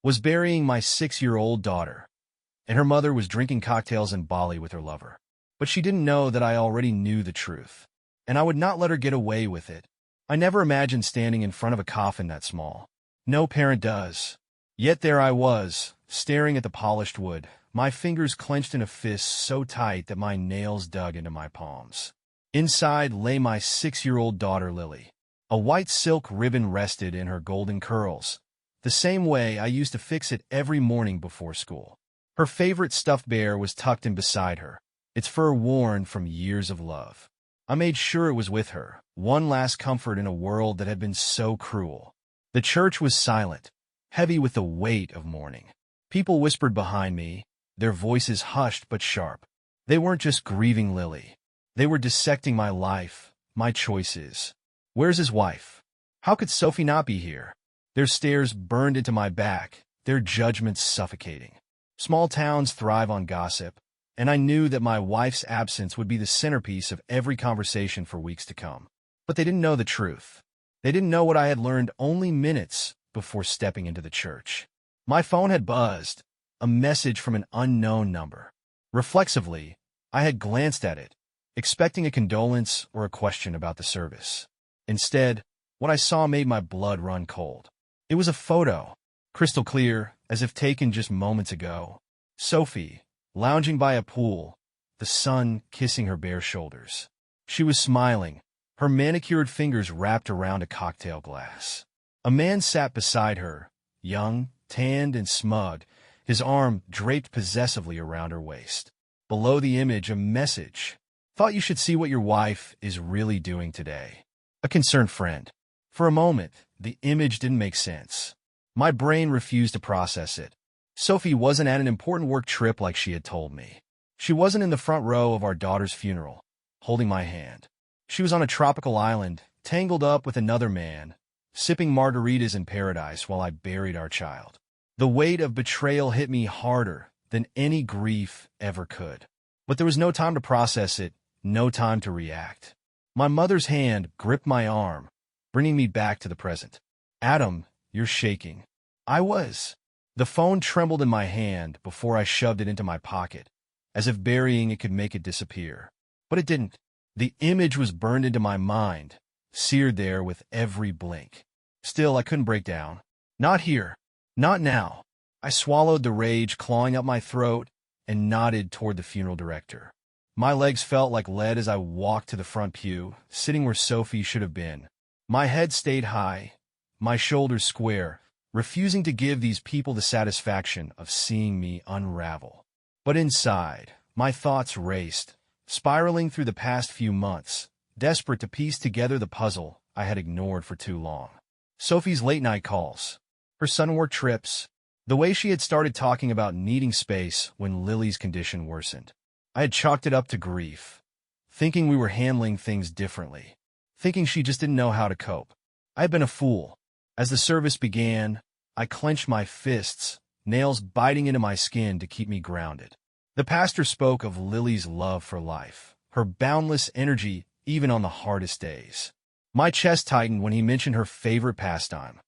was burying my 6-year-old daughter, and her mother was drinking cocktails in Bali with her lover. But she didn't know that I already knew the truth, and I would not let her get away with it. I never imagined standing in front of a coffin that small. No parent does. Yet there I was, staring at the polished wood, my fingers clenched in a fist so tight that my nails dug into my palms. Inside lay my 6-year-old daughter Lily. A white silk ribbon rested in her golden curls, the same way I used to fix it every morning before school. Her favorite stuffed bear was tucked in beside her, its fur worn from years of love. I made sure it was with her, one last comfort in a world that had been so cruel. The church was silent, heavy with the weight of mourning. People whispered behind me, their voices hushed but sharp. They weren't just grieving Lily. They were dissecting my life, my choices. Where's his wife? How could Sophie not be here? Their stares burned into my back, their judgments suffocating. Small towns thrive on gossip, and I knew that my wife's absence would be the centerpiece of every conversation for weeks to come. But they didn't know the truth. They didn't know what I had learned only minutes before stepping into the church. My phone had buzzed, a message from an unknown number. Reflexively, I had glanced at it, expecting a condolence or a question about the service. Instead, what I saw made my blood run cold. It was a photo, crystal clear, as if taken just moments ago. Sophie, lounging by a pool, the sun kissing her bare shoulders. She was smiling, her manicured fingers wrapped around a cocktail glass. A man sat beside her, young, tanned, and smug, his arm draped possessively around her waist. Below the image, a message. Thought you should see what your wife is really doing today. A concerned friend. For a moment, the image didn't make sense. My brain refused to process it. Sophie wasn't at an important work trip like she had told me. She wasn't in the front row of our daughter's funeral, holding my hand. She was on a tropical island, tangled up with another man, sipping margaritas in paradise while I buried our child. The weight of betrayal hit me harder than any grief ever could. But there was no time to process it, no time to react. My mother's hand gripped my arm, bringing me back to the present. Adam, you're shaking. I was. The phone trembled in my hand before I shoved it into my pocket, as if burying it could make it disappear. But it didn't. The image was burned into my mind, seared there with every blink. Still, I couldn't break down. Not here. Not now. I swallowed the rage clawing up my throat and nodded toward the funeral director. My legs felt like lead as I walked to the front pew, sitting where Sophie should have been. My head stayed high, my shoulders square, refusing to give these people the satisfaction of seeing me unravel. But inside, my thoughts raced, spiraling through the past few months, desperate to piece together the puzzle I had ignored for too long. Sophie's late-night calls, her sun-work trips, the way she had started talking about needing space when Lily's condition worsened. I had chalked it up to grief, thinking we were handling things differently, thinking she just didn't know how to cope. I had been a fool. As the service began, I clenched my fists, nails biting into my skin to keep me grounded. The pastor spoke of Lily's love for life, her boundless energy even on the hardest days. My chest tightened when he mentioned her favorite pastime,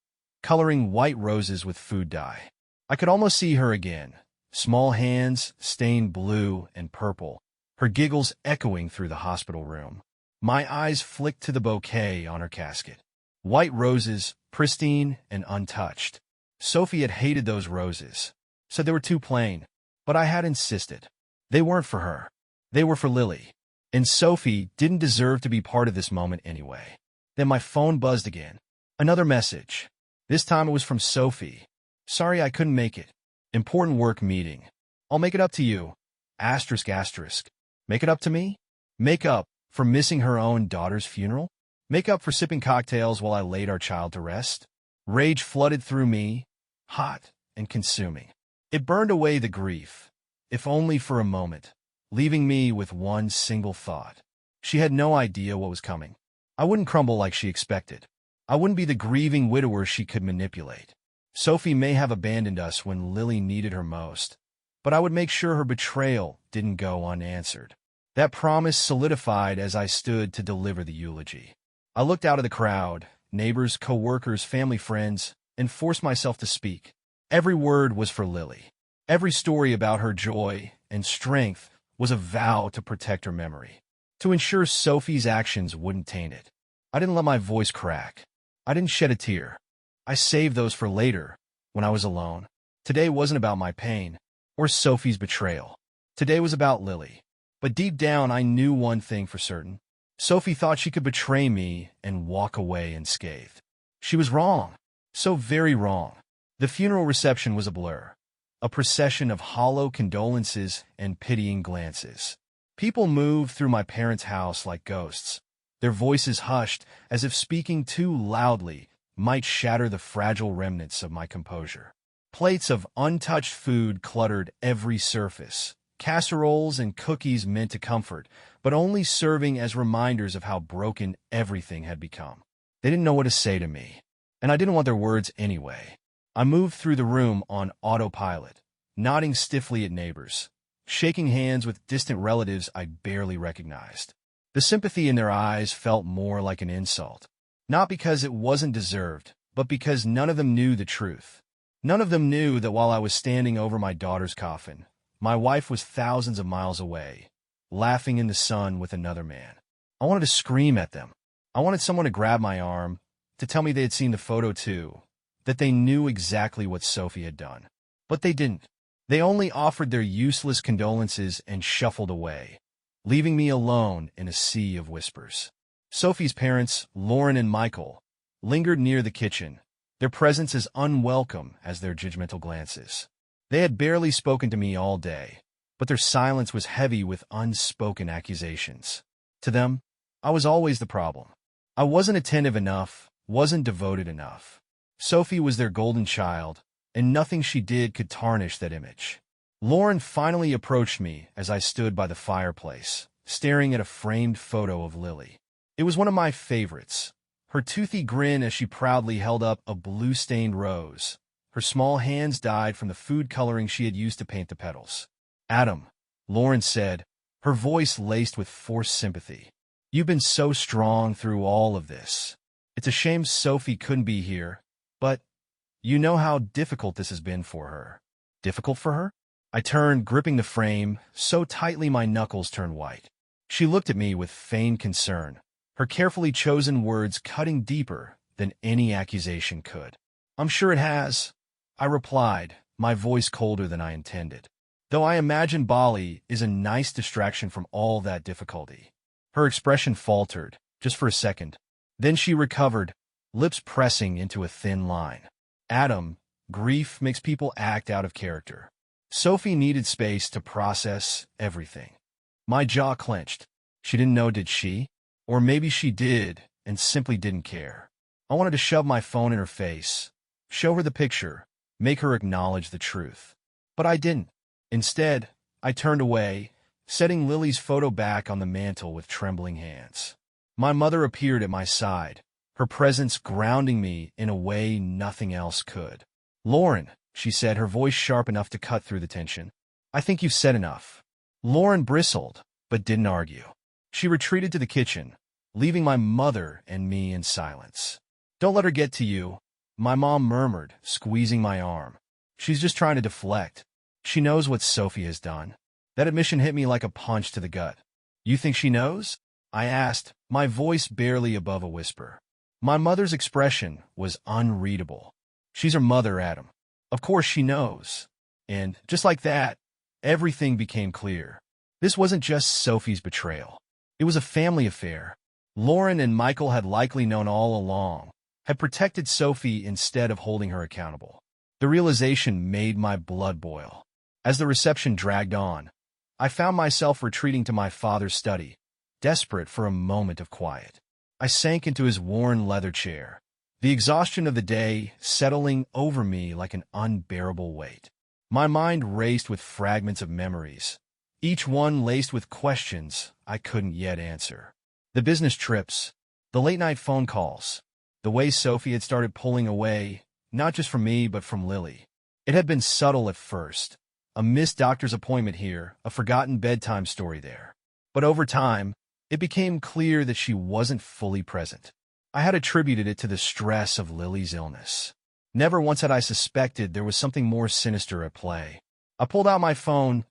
coloring white roses with food dye. I could almost see her again, small hands stained blue and purple, her giggles echoing through the hospital room. My eyes flicked to the bouquet on her casket. White roses, pristine and untouched. Sophie had hated those roses, said they were too plain, but I had insisted. They weren't for her. They were for Lily. And Sophie didn't deserve to be part of this moment anyway. Then my phone buzzed again. Another message. This time it was from Sophie. Sorry I couldn't make it. Important work meeting. I'll make it up to you. Asterisk asterisk. Make it up to me? Make up for missing her own daughter's funeral? Make up for sipping cocktails while I laid our child to rest? Rage flooded through me, hot and consuming. It burned away the grief, if only for a moment, leaving me with one single thought. She had no idea what was coming. I wouldn't crumble like she expected. I wouldn't be the grieving widower she could manipulate. Sophie may have abandoned us when Lily needed her most, but I would make sure her betrayal didn't go unanswered. That promise solidified as I stood to deliver the eulogy. I looked out at the crowd, neighbors, co-workers, family friends, and forced myself to speak. Every word was for Lily. Every story about her joy and strength was a vow to protect her memory, to ensure Sophie's actions wouldn't taint it. I didn't let my voice crack. I didn't shed a tear. I saved those for later, when I was alone. Today wasn't about my pain or Sophie's betrayal. Today was about Lily. But deep down, I knew one thing for certain. Sophie thought she could betray me and walk away unscathed. She was wrong. So very wrong. The funeral reception was a blur, a procession of hollow condolences and pitying glances. People moved through my parents' house like ghosts, their voices hushed as if speaking too loudly might shatter the fragile remnants of my composure. Plates of untouched food cluttered every surface, casseroles and cookies meant to comfort, but only serving as reminders of how broken everything had become. They didn't know what to say to me, and I didn't want their words anyway. I moved through the room on autopilot, nodding stiffly at neighbors, shaking hands with distant relatives I barely recognized. The sympathy in their eyes felt more like an insult, not because it wasn't deserved, but because none of them knew the truth. None of them knew that while I was standing over my daughter's coffin, my wife was thousands of miles away, laughing in the sun with another man. I wanted to scream at them. I wanted someone to grab my arm, to tell me they had seen the photo too, that they knew exactly what Sophie had done. But they didn't. They only offered their useless condolences and shuffled away, leaving me alone in a sea of whispers. Sophie's parents, Lauren and Michael, lingered near the kitchen, their presence as unwelcome as their judgmental glances. They had barely spoken to me all day, but their silence was heavy with unspoken accusations. To them, I was always the problem. I wasn't attentive enough, wasn't devoted enough. Sophie was their golden child, and nothing she did could tarnish that image. Lauren finally approached me as I stood by the fireplace, staring at a framed photo of Lily. It was one of my favorites, her toothy grin as she proudly held up a blue-stained rose. Her small hands dyed from the food coloring she had used to paint the petals. "Adam," Lauren said, her voice laced with forced sympathy. "You've been so strong through all of this. It's a shame Sophie couldn't be here, but you know how difficult this has been for her." "Difficult for her?" I turned, gripping the frame, so tightly my knuckles turned white. She looked at me with feigned concern, her carefully chosen words cutting deeper than any accusation could. "I'm sure it has," I replied, my voice colder than I intended. "Though I imagine Bali is a nice distraction from all that difficulty." Her expression faltered, just for a second. Then she recovered, lips pressing into a thin line. "Adam, grief makes people act out of character. Sophie needed space to process everything." My jaw clenched. She didn't know, did she? Or maybe she did, and simply didn't care. I wanted to shove my phone in her face, show her the picture, make her acknowledge the truth. But I didn't. Instead, I turned away, setting Lily's photo back on the mantel with trembling hands. My mother appeared at my side, her presence grounding me in a way nothing else could. "Lauren," she said, her voice sharp enough to cut through the tension, "I think you've said enough." Lauren bristled, but didn't argue. She retreated to the kitchen, leaving my mother and me in silence. "Don't let her get to you," my mom murmured, squeezing my arm. "She's just trying to deflect. She knows what Sophie has done." That admission hit me like a punch to the gut. "You think she knows?" I asked, my voice barely above a whisper. My mother's expression was unreadable. "She's her mother, Adam. Of course she knows." And, just like that, everything became clear. This wasn't just Sophie's betrayal. It was a family affair. Lauren and Michael had likely known all along, had protected Sophie instead of holding her accountable. The realization made my blood boil. As the reception dragged on, I found myself retreating to my father's study, desperate for a moment of quiet. I sank into his worn leather chair, the exhaustion of the day settling over me like an unbearable weight. My mind raced with fragments of memories, each one laced with questions I couldn't yet answer. The business trips, the late-night phone calls, the way Sophie had started pulling away, not just from me but from Lily. It had been subtle at first, a missed doctor's appointment here, a forgotten bedtime story there. But over time, it became clear that she wasn't fully present. I had attributed it to the stress of Lily's illness. Never once had I suspected there was something more sinister at play. I pulled out my phone,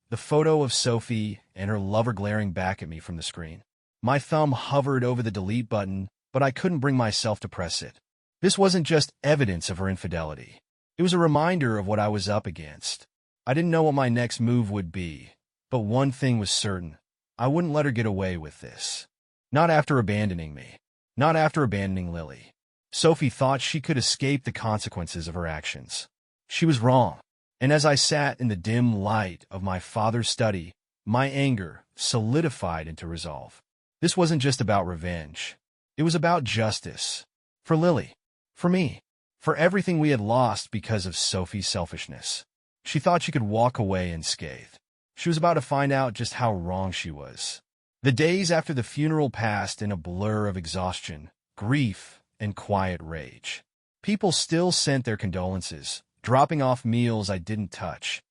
the photo of Sophie and her lover glaring back at me from the screen. My thumb hovered over the delete button, but I couldn't bring myself to press it. This wasn't just evidence of her infidelity. It was a reminder of what I was up against. I didn't know what my next move would be, but one thing was certain. I wouldn't let her get away with this. Not after abandoning me. Not after abandoning Lily. Sophie thought she could escape the consequences of her actions. She was wrong. And as I sat in the dim light of my father's study, my anger solidified into resolve. This wasn't just about revenge. It was about justice. For Lily. For me. For everything we had lost because of Sophie's selfishness. She thought she could walk away unscathed. She was about to find out just how wrong she was. The days after the funeral passed in a blur of exhaustion, grief, and quiet rage. People still sent their condolences, dropping off meals I didn't touch,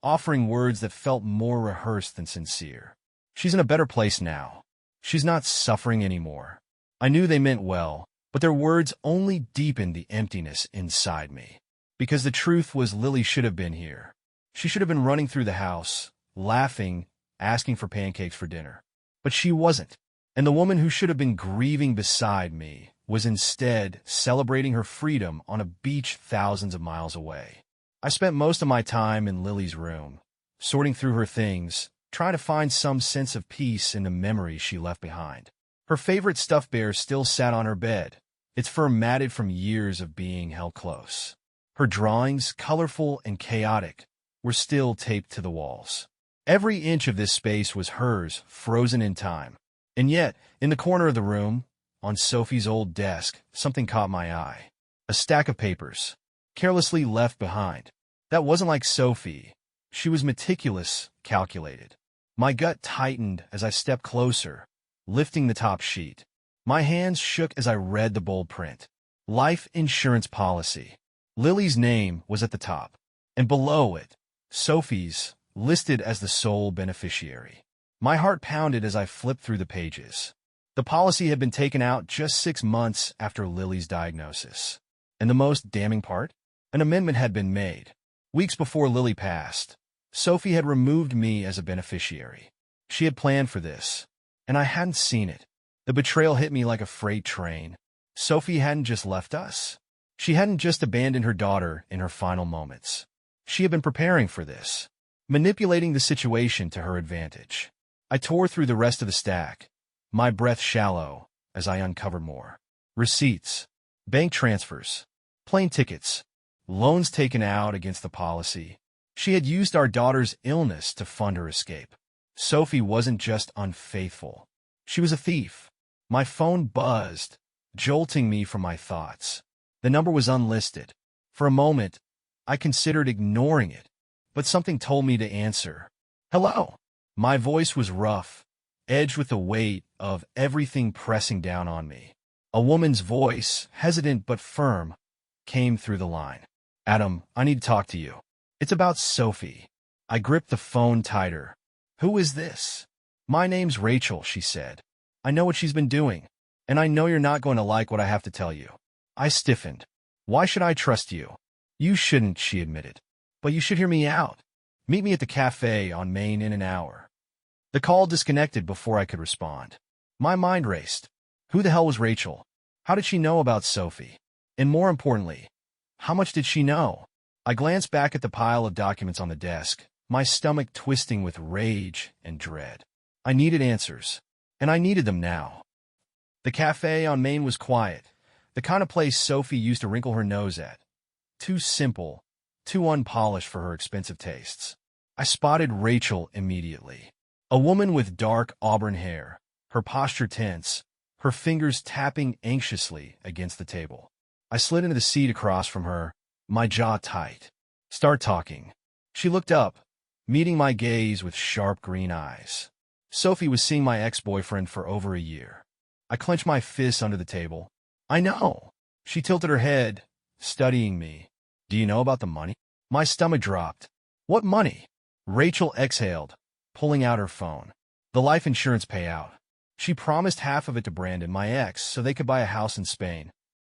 offering words that felt more rehearsed than sincere. She's in a better place now. She's not suffering anymore. I knew they meant well, but their words only deepened the emptiness inside me. Because the truth was Lily should have been here. She should have been running through the house, laughing, asking for pancakes for dinner. But she wasn't. And the woman who should have been grieving beside me was instead celebrating her freedom on a beach thousands of miles away. I spent most of my time in Lily's room, sorting through her things, trying to find some sense of peace in the memories she left behind. Her favorite stuffed bear still sat on her bed, its fur matted from years of being held close. Her drawings, colorful and chaotic, were still taped to the walls. Every inch of this space was hers, frozen in time. And yet, in the corner of the room, on Sophie's old desk, something caught my eye. A stack of papers, carelessly left behind. That wasn't like Sophie. She was meticulous, calculated. My gut tightened as I stepped closer, lifting the top sheet. My hands shook as I read the bold print. Life insurance policy. Lily's name was at the top, and below it, Sophie's, listed as the sole beneficiary. My heart pounded as I flipped through the pages. The policy had been taken out just 6 months after Lily's diagnosis. And the most damning part? An amendment had been made. Weeks before Lily passed, Sophie had removed me as a beneficiary. She had planned for this, and I hadn't seen it. The betrayal hit me like a freight train. Sophie hadn't just left us. She hadn't just abandoned her daughter in her final moments. She had been preparing for this, manipulating the situation to her advantage. I tore through the rest of the stack, my breath shallow as I uncovered more. Receipts, bank transfers, plane tickets, loans taken out against the policy. She had used our daughter's illness to fund her escape. Sophie wasn't just unfaithful. She was a thief. My phone buzzed, jolting me from my thoughts. The number was unlisted. For a moment, I considered ignoring it, but something told me to answer. Hello. My voice was rough, edged with the weight of everything pressing down on me. A woman's voice, hesitant but firm, came through the line. Adam, I need to talk to you. It's about Sophie. I gripped the phone tighter. Who is this? My name's Rachel, she said. I know what she's been doing, and I know you're not going to like what I have to tell you. I stiffened. Why should I trust you? You shouldn't, she admitted. But you should hear me out. Meet me at the cafe on Main in an hour. The call disconnected before I could respond. My mind raced. Who the hell was Rachel? How did she know about Sophie? And more importantly, how much did she know? I glanced back at the pile of documents on the desk, my stomach twisting with rage and dread. I needed answers, and I needed them now. The cafe on Main was quiet, the kind of place Sophie used to wrinkle her nose at. Too simple, too unpolished for her expensive tastes. I spotted Rachel immediately. A woman with dark auburn hair, her posture tense, her fingers tapping anxiously against the table. I slid into the seat across from her, my jaw tight. Start talking. She looked up, meeting my gaze with sharp green eyes. Sophie was seeing my ex-boyfriend for over a year. I clenched my fists under the table. I know. She tilted her head, studying me. Do you know about the money? My stomach dropped. What money? Rachel exhaled, pulling out her phone. The life insurance payout. She promised half of it to Brandon, my ex, so they could buy a house in Spain.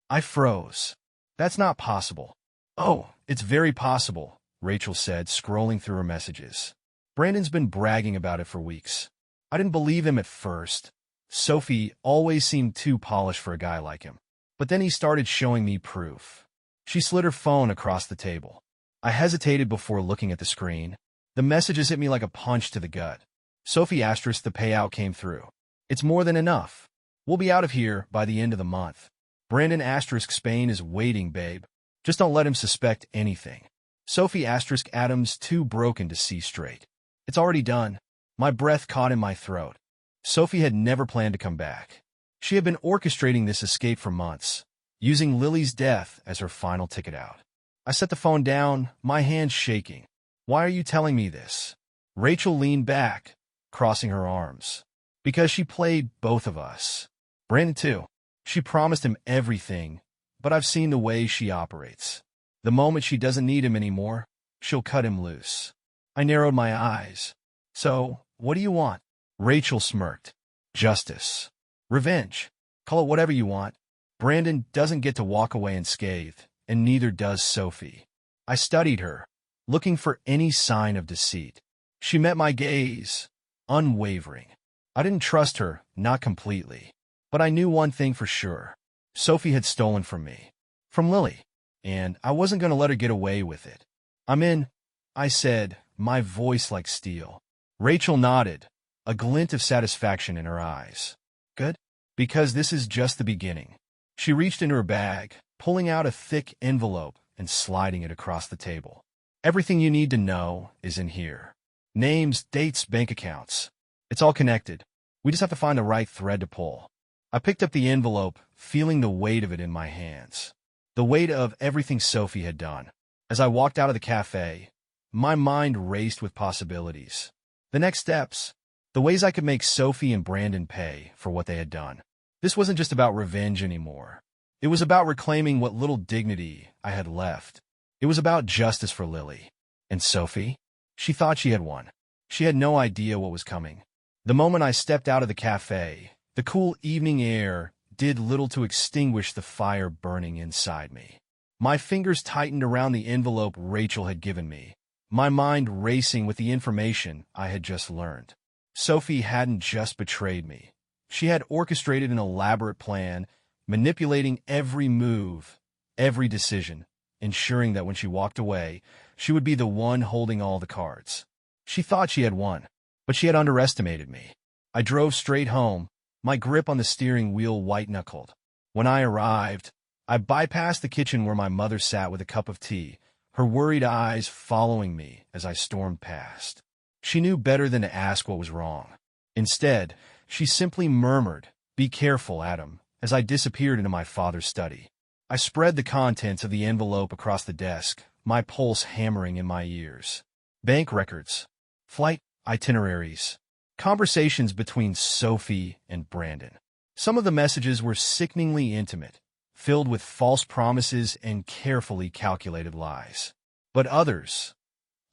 I froze. That's not possible. Oh, it's very possible, Rachel said, scrolling through her messages. Brandon's been bragging about it for weeks. I didn't believe him at first. Sophie always seemed too polished for a guy like him. But then he started showing me proof. She slid her phone across the table. I hesitated before looking at the screen. The messages hit me like a punch to the gut. Sophie asterisk the payout came through. It's more than enough. We'll be out of here by the end of the month. Brandon asterisk Spain is waiting, babe. Just don't let him suspect anything. Sophie asterisk Adam's too broken to see straight. It's already done. My breath caught in my throat. Sophie had never planned to come back. She had been orchestrating this escape for months, using Lily's death as her final ticket out. I set the phone down, my hands shaking. Why are you telling me this? Rachel leaned back, crossing her arms. Because she played both of us. Brandon too. She promised him everything, but I've seen the way she operates. The moment she doesn't need him anymore, she'll cut him loose. I narrowed my eyes. So, what do you want? Rachel smirked. Justice. Revenge. Call it whatever you want. Brandon doesn't get to walk away unscathed, and neither does Sophie. I studied her, looking for any sign of deceit. She met my gaze, unwavering. I didn't trust her, not completely. But I knew one thing for sure. Sophie had stolen from me. From Lily. And I wasn't going to let her get away with it. I'm in, I said, my voice like steel. Rachel nodded, a glint of satisfaction in her eyes. Good? Because this is just the beginning. She reached into her bag, pulling out a thick envelope and sliding it across the table. Everything you need to know is in here. Names, dates, bank accounts. It's all connected. We just have to find the right thread to pull. I picked up the envelope, feeling the weight of it in my hands. The weight of everything Sophie had done. As I walked out of the cafe, my mind raced with possibilities. The next steps. The ways I could make Sophie and Brandon pay for what they had done. This wasn't just about revenge anymore. It was about reclaiming what little dignity I had left. It was about justice for Lily. And Sophie? She thought she had won. She had no idea what was coming. The moment I stepped out of the cafe, the cool evening air did little to extinguish the fire burning inside me. My fingers tightened around the envelope Rachel had given me, my mind racing with the information I had just learned. Sophie hadn't just betrayed me. She had orchestrated an elaborate plan, manipulating every move, every decision, ensuring that when she walked away, she would be the one holding all the cards. She thought she had won, but she had underestimated me. I drove straight home, my grip on the steering wheel white-knuckled. When I arrived, I bypassed the kitchen where my mother sat with a cup of tea, her worried eyes following me as I stormed past. She knew better than to ask what was wrong. Instead, she simply murmured, "Be careful, Adam," as I disappeared into my father's study. I spread the contents of the envelope across the desk, my pulse hammering in my ears. Bank records, flight itineraries, conversations between Sophie and Brandon. Some of the messages were sickeningly intimate, filled with false promises and carefully calculated lies. But others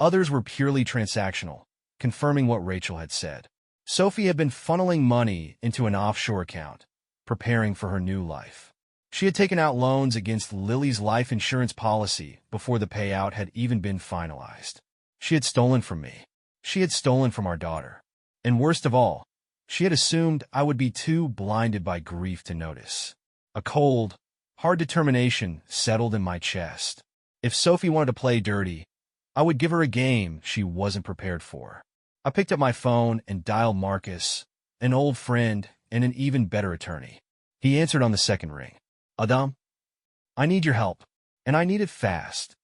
were purely transactional, confirming what Rachel had said. Sophie had been funneling money into an offshore account, preparing for her new life. She had taken out loans against Lily's life insurance policy before the payout had even been finalized. She had stolen from me. She had stolen from our daughter. And worst of all, she had assumed I would be too blinded by grief to notice. A cold, hard determination settled in my chest. If Sophie wanted to play dirty, I would give her a game she wasn't prepared for. I picked up my phone and dialed Marcus, an old friend and an even better attorney. He answered on the second ring. "Adam, I need your help, and I need it fast."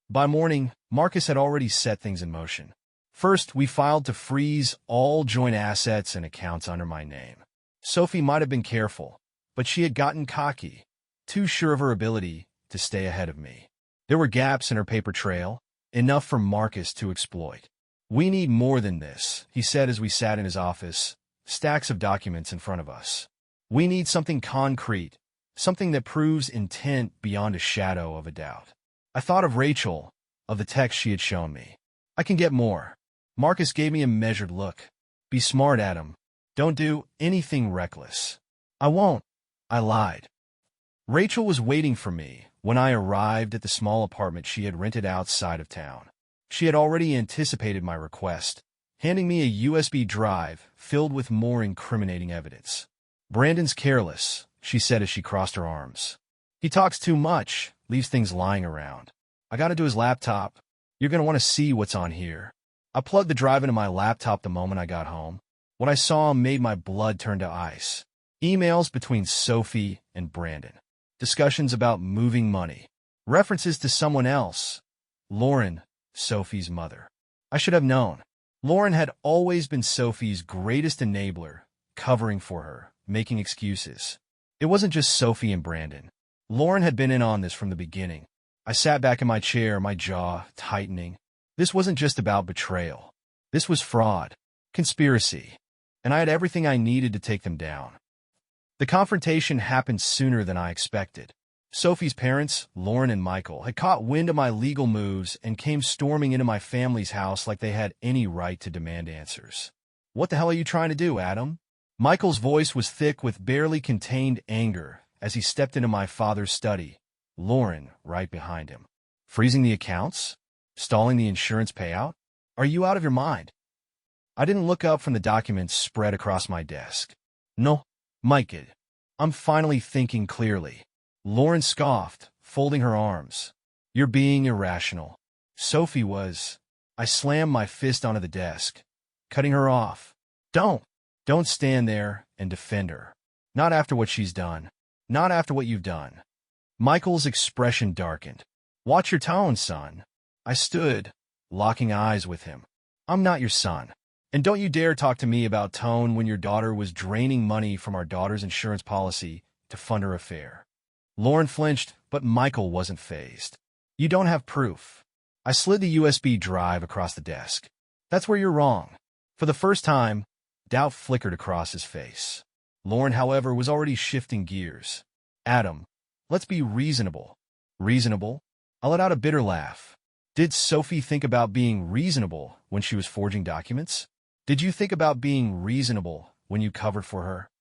By morning, Marcus had already set things in motion. First, we filed to freeze all joint assets and accounts under my name. Sophie might have been careful, but she had gotten cocky, too sure of her ability to stay ahead of me. There were gaps in her paper trail, enough for Marcus to exploit. "We need more than this," he said as we sat in his office, stacks of documents in front of us. "We need something concrete, something that proves intent beyond a shadow of a doubt." I thought of Rachel, of the text she had shown me. "I can get more." Marcus gave me a measured look. "Be smart, Adam. Don't do anything reckless." "I won't," I lied. Rachel was waiting for me, When I arrived at the small apartment she had rented outside of town, she had already anticipated my request, handing me a USB drive filled with more incriminating evidence. "Brandon's careless," she said as she crossed her arms. "He talks too much, leaves things lying around. I got into his laptop. You're going to want to see what's on here." I plugged the drive into my laptop the moment I got home. What I saw made my blood turn to ice. Emails between Sophie and Brandon. Discussions about moving money. References to someone else. Lauren, Sophie's mother. I should have known. Lauren had always been Sophie's greatest enabler, covering for her, making excuses. It wasn't just Sophie and Brandon. Lauren had been in on this from the beginning. I sat back in my chair, my jaw tightening. This wasn't just about betrayal. This was fraud, conspiracy, and I had everything I needed to take them down. The confrontation happened sooner than I expected. Sophie's parents, Lauren and Michael, had caught wind of my legal moves and came storming into my family's house like they had any right to demand answers. "What the hell are you trying to do, Adam?" Michael's voice was thick with barely contained anger as he stepped into my father's study, Lauren right behind him. "Freezing the accounts? Stalling the insurance payout? Are you out of your mind?" I didn't look up from the documents spread across my desk. "No, Mike, I'm finally thinking clearly." Lauren scoffed, folding her arms. "You're being irrational." Sophie was. I slammed my fist onto the desk, cutting her off. Don't stand there and defend her. Not after what she's done. Not after what you've done." Michael's expression darkened. "Watch your tone, son." I stood, locking eyes with him. "I'm not your son. And don't you dare talk to me about tone when your daughter was draining money from our daughter's insurance policy to fund her affair." Lauren flinched, but Michael wasn't fazed. "You don't have proof." I slid the USB drive across the desk. "That's where you're wrong." For the first time, doubt flickered across his face. Lauren, however, was already shifting gears. "Adam, let's be reasonable." "Reasonable?" I let out a bitter laugh. Did Sophie think about being reasonable when she was forging documents? Did you think about being reasonable when you covered for her?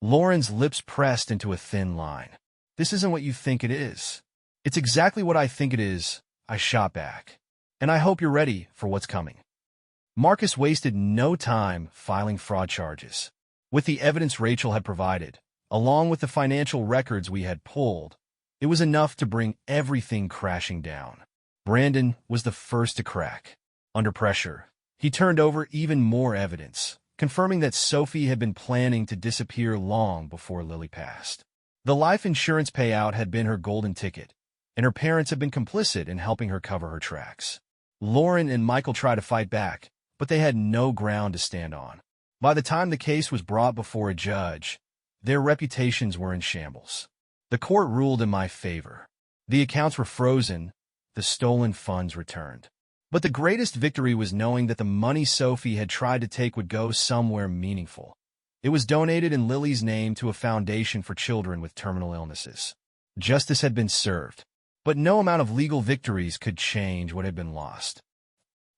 Lauren's lips pressed into a thin line. "This isn't what you think it is." "It's exactly what I think it is," I shot back. "And I hope you're ready for what's coming." Marcus wasted no time filing fraud charges. With the evidence Rachel had provided, along with the financial records we had pulled, it was enough to bring everything crashing down. Brandon was the first to crack. Under pressure, he turned over even more evidence, confirming that Sophie had been planning to disappear long before Lily passed. The life insurance payout had been her golden ticket, and her parents had been complicit in helping her cover her tracks. Lauren and Michael tried to fight back, but they had no ground to stand on. By the time the case was brought before a judge, their reputations were in shambles. The court ruled in my favor. The accounts were frozen, the stolen funds returned. But the greatest victory was knowing that the money Sophie had tried to take would go somewhere meaningful. It was donated in Lily's name to a foundation for children with terminal illnesses. Justice had been served, but no amount of legal victories could change what had been lost.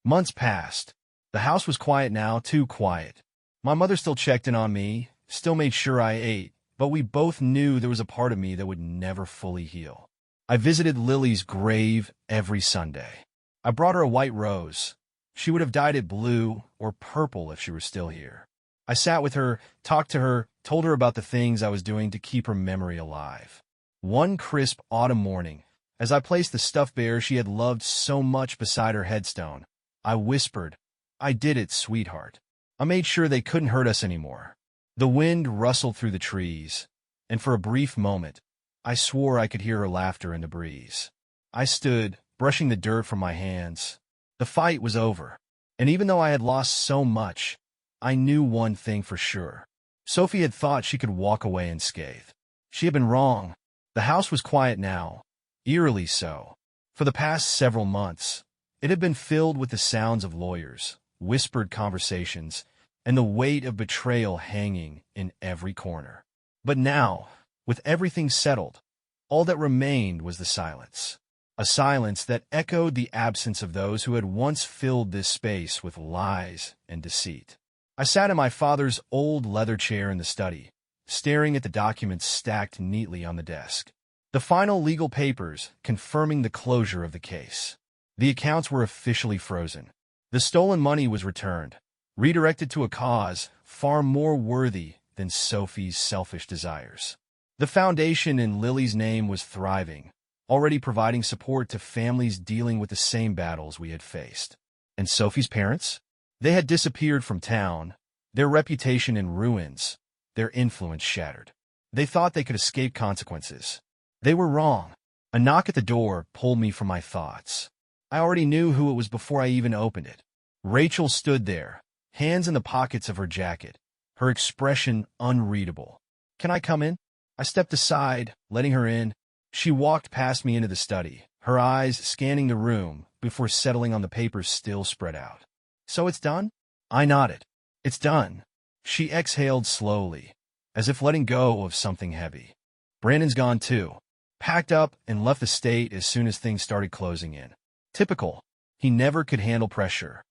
Months passed. The house was quiet now, too quiet. My mother still checked in on me, still made sure I ate, but we both knew there was a part of me that would never fully heal. I visited Lily's grave every Sunday. I brought her a white rose. She would have dyed it blue or purple if she were still here. I sat with her, talked to her, told her about the things I was doing to keep her memory alive. One crisp autumn morning, as I placed the stuffed bear she had loved so much beside her headstone, I whispered, "I did it, sweetheart." I made sure they couldn't hurt us anymore. The wind rustled through the trees, and for a brief moment, I swore I could hear her laughter in the breeze. I stood, brushing the dirt from my hands. The fight was over, and even though I had lost so much, I knew one thing for sure. Sophie had thought she could walk away unscathed. She had been wrong. The house was quiet now, eerily so. For the past several months, it had been filled with the sounds of lawyers, whispered conversations, and the weight of betrayal hanging in every corner. But now, with everything settled, all that remained was the silence. A silence that echoed the absence of those who had once filled this space with lies and deceit. I sat in my father's old leather chair in the study, staring at the documents stacked neatly on the desk. The final legal papers confirming the closure of the case. The accounts were officially frozen. The stolen money was returned, redirected to a cause far more worthy than Sophie's selfish desires. The foundation in Lily's name was thriving, already providing support to families dealing with the same battles we had faced. And Sophie's parents? They had disappeared from town, their reputation in ruins, their influence shattered. They thought they could escape consequences. They were wrong. A knock at the door pulled me from my thoughts. I already knew who it was before I even opened it. Rachel stood there, hands in the pockets of her jacket, her expression unreadable. "Can I come in?" I stepped aside, letting her in. She walked past me into the study, her eyes scanning the room before settling on the papers still spread out. "So it's done?" I nodded. "It's done." She exhaled slowly, as if letting go of something heavy. "Brandon's gone too. Packed up and left the state as soon as things started closing in. Typical. He never could handle pressure."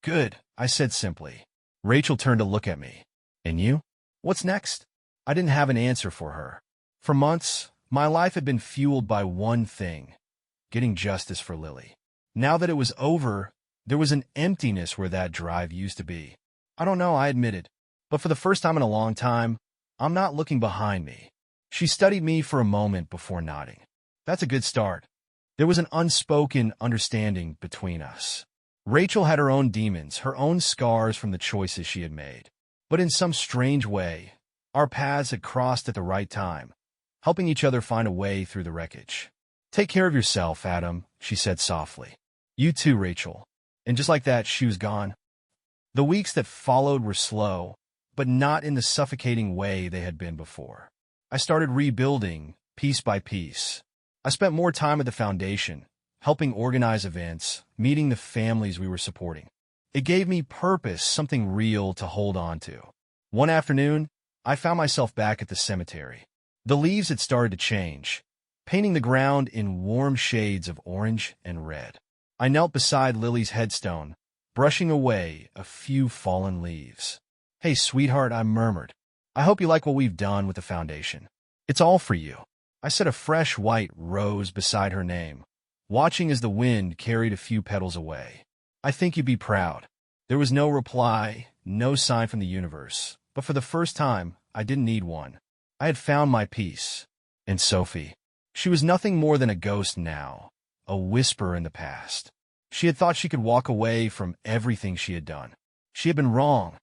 "Good," I said simply. Rachel turned to look at me. "And you? What's next?" I didn't have an answer for her. For months, my life had been fueled by one thing: getting justice for Lily. Now that it was over, there was an emptiness where that drive used to be. "I don't know," I admitted. "But for the first time in a long time, I'm not looking behind me." She studied me for a moment before nodding. "That's a good start." There was an unspoken understanding between us. Rachel had her own demons, her own scars from the choices she had made. But in some strange way, our paths had crossed at the right time, helping each other find a way through the wreckage. "Take care of yourself, Adam," she said softly. "You too, Rachel." And just like that, she was gone. The weeks that followed were slow, but not in the suffocating way they had been before. I started rebuilding, piece by piece. I spent more time at the foundation, helping organize events, meeting the families we were supporting. It gave me purpose, something real to hold on to. One afternoon, I found myself back at the cemetery. The leaves had started to change, painting the ground in warm shades of orange and red. I knelt beside Lily's headstone, brushing away a few fallen leaves. "Hey, sweetheart," I murmured. "I hope you like what we've done with the foundation. It's all for you." I set a fresh white rose beside her name, watching as the wind carried a few petals away. "I think you'd be proud." There was no reply, no sign from the universe, but for the first time, I didn't need one. I had found my peace. And Sophie. She was nothing more than a ghost now, a whisper in the past. She had thought she could walk away from everything she had done. She had been wrong.